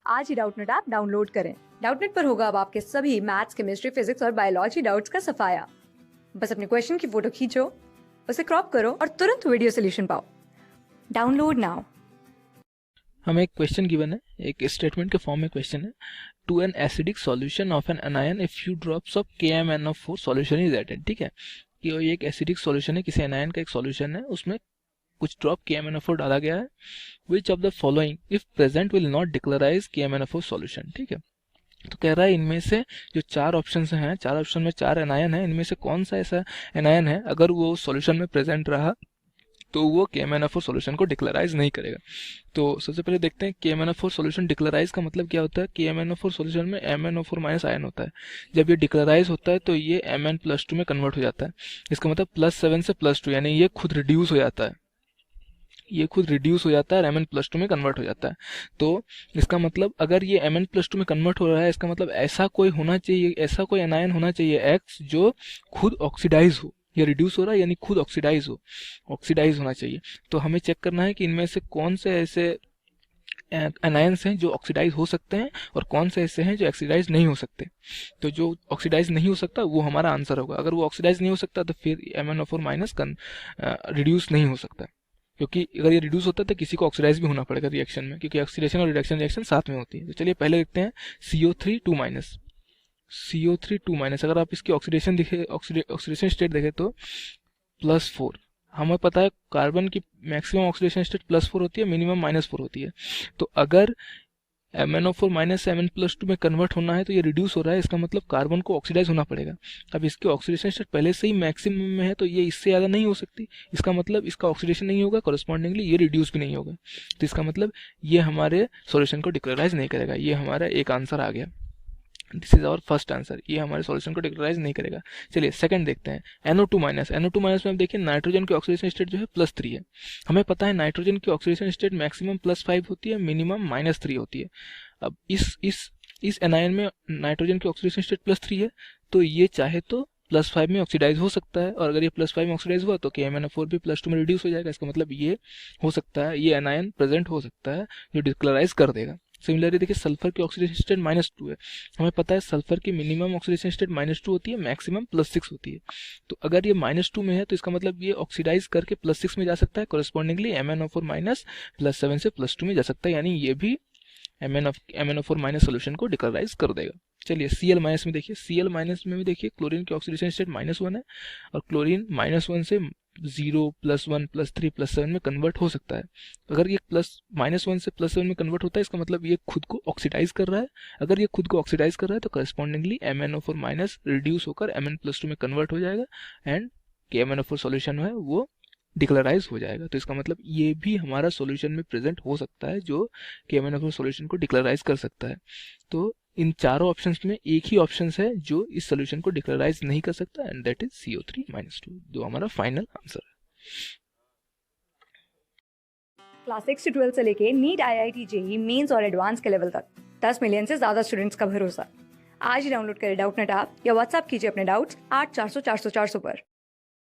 आज ही Doubtnut app download करें। Doubtnut पर होगा अब आपके सभी मैथ्स, केमिस्ट्री, फिजिक्स और बायोलॉजी डाउट्स का सफाया। बस अपने क्वेश्चन की फोटो खींचो, उसे क्रॉप करो और तुरंत वीडियो सोल्यूशन पाओ। Download now. हमें एक क्वेश्चन गिवन है, एक स्टेटमेंट के फॉर्म में क्वेश्चन है। To an acidic solution of an anion a few drops of KMnO4 solution is added. ठीक है, कि ये एक एसिडिक सॉल्यूशन है, किसी एनायन का एक सॉल्यूशन है, उसमें कुछ ड्रॉप KMnO4 डाला गया है। Which of the following if present will not decolourise KMnO4 solution. ठीक है, तो कह रहा है इनमें से जो चार ऑप्शन हैं, चार ऑप्शन में चार एनायन है, इनमें से कौन सा ऐसा एनायन है अगर वो सॉल्यूशन में प्रेजेंट रहा तो वो KMnO4 सॉल्यूशन को डिक्लेराइज नहीं करेगा। तो सबसे पहले देखते हैं KMnO4 सॉल्यूशन डिक्लेराइज का मतलब क्या होता है। KMnO4 सॉल्यूशन में MnO4 माइनस आयन होता है। जब ये डिक्लेराइज होता है तो ये Mn+2 में कन्वर्ट हो जाता है। इसका मतलब +7 से +2 यानी ये खुद रिड्यूस हो जाता है, ये खुद रिड्यूस हो जाता है और Mn+2 में कन्वर्ट हो जाता है। तो इसका मतलब अगर ये Mn+2 में कन्वर्ट हो रहा है, इसका मतलब ऐसा कोई होना चाहिए, ऐसा कोई एनायन होना चाहिए X जो खुद ऑक्सीडाइज हो। ये रिड्यूस हो रहा है यानी खुद ऑक्सीडाइज हो, ऑक्सीडाइज होना चाहिए। तो हमें चेक करना है कि इनमें से कौन से ऐसे एनायंस हैं जो ऑक्सीडाइज हो सकते हैं और कौन से ऐसे हैं जो ऑक्सीडाइज नहीं हो सकते। तो जो ऑक्सीडाइज नहीं हो सकता वो हमारा आंसर होगा। अगर वो ऑक्सीडाइज नहीं हो सकता तो फिर MnO4 माइनस रिड्यूस नहीं हो सकता, क्योंकि अगर ये रिड्यूस होता है तो किसी को ऑक्सीडाइज भी होना पड़ेगा रिएक्शन में, क्योंकि ऑक्सीडेशन और रिडक्शन रिएक्शन साथ में होती है। तो चलिए पहले देखते हैं CO3 2 अगर आप इसकी ऑक्सीडेशन देखें, ऑक्सीडेशन स्टेट देखें तो +4। हमें पता है कार्बन की मैक्सिमम ऑक्सीडेशन स्टेट +4 होती है, मिनिमम -4 होती है। तो अगर MnO4 माइनस Mn+2 में कन्वर्ट होना है तो ये रिड्यूस हो रहा है, इसका मतलब कार्बन को ऑक्सीडाइज होना पड़ेगा। अब इसकी ऑक्सीडेशन स्टेट पहले से ही मैक्सिमम में है तो ये इससे ज़्यादा नहीं हो सकती, इसका मतलब इसका ऑक्सीडेशन नहीं होगा, कॉरस्पॉन्डिंगली ये रिड्यूस भी नहीं होगा। तो इसका मतलब ये हमारे सॉल्यूशन को डिक्लेराइज नहीं करेगा। ये हमारा एक आंसर आ गया, this is our first answer. ये हमारे सॉल्यूशन को डिक्लेराइज नहीं करेगा। चलिए सेकंड देखते हैं, NO2 माइनस। NO2 माइनस में आप देखिए नाइट्रोजन की ऑक्सीडेशन स्टेट जो है +3 है। हमें पता है नाइट्रोजन की ऑक्सीडेशन स्टेट मैक्सिमम +5 होती है, मिनिमम -3 होती है। अब इस एनायन में नाइट्रोजन की ऑक्सीडेशन स्टेट +3 है, तो ये चाहे तो +5 में ऑक्सीडाइज हो सकता है, और अगर ये +5 में ऑक्सीडाइज हुआ तो KMnO4 भी +2 में रिड्यूस हो जाएगा। इसका मतलब ये हो सकता है, ये एनायन प्रेजेंट हो सकता है जो डिक्लेराइज कर देगा। सिमिलरली देखिए सल्फर की ऑक्सीडेशन स्टेट -2 है। हमें पता है सल्फर की मिनिमम ऑक्सीडेशन स्टेट -2 होती है, मैक्सिमम +6 होती है। तो अगर ये -2 में है तो इसका मतलब ये ऑक्सीडाइज करके +6 में जा सकता है, कॉरेस्पॉन्डिंगली MnO4 माइनस +7 से +2 में जा सकता है, यानी ये भी MnO4 माइनस सोल्यूशन को डिक्लेराइज कर देगा। चलिए Cl माइनस में देखिए, Cl माइनस में भी देखिए क्लोरीन की ऑक्सीडेशन स्टेट -1 है, और क्लोरीन -1 से 0 +1 +3 +7 में कन्वर्ट हो सकता है। अगर ये -1 से +7 में कन्वर्ट होता है, इसका मतलब ये खुद को ऑक्सीडाइज कर रहा है। अगर ये खुद को ऑक्सीडाइज कर रहा है तो करेस्पॉन्डिंगली MnO4 माइनस रिड्यूस होकर Mn+2 में कन्वर्ट हो जाएगा एंड KMnO4 सॉल्यूशन है वो डिक्लेराइज हो जाएगा। तो इसका मतलब ये भी हमारा सॉल्यूशन में प्रेजेंट हो सकता है जो KMnO4 सॉल्यूशन को डिक्लेराइज कर सकता है। तो इन चारों ऑप्शंस में एक ही ऑप्शन है जो इस सॉल्यूशन को डिक्लेराइज नहीं कर सकता, एंड दैट इज CO3-2, जो हमारा फाइनल आंसर है। क्लास 6 से 12 से लेके नीट, IIT, JEE मेंस और एडवांस के लेवल तक 10 मिलियन से ज्यादा स्टूडेंट्स का भरोसा। आज ही डाउनलोड करें डाउटनेट ऐप या व्हाट्सएप कीजिए अपने डाउट्स 8400 400 400 पर।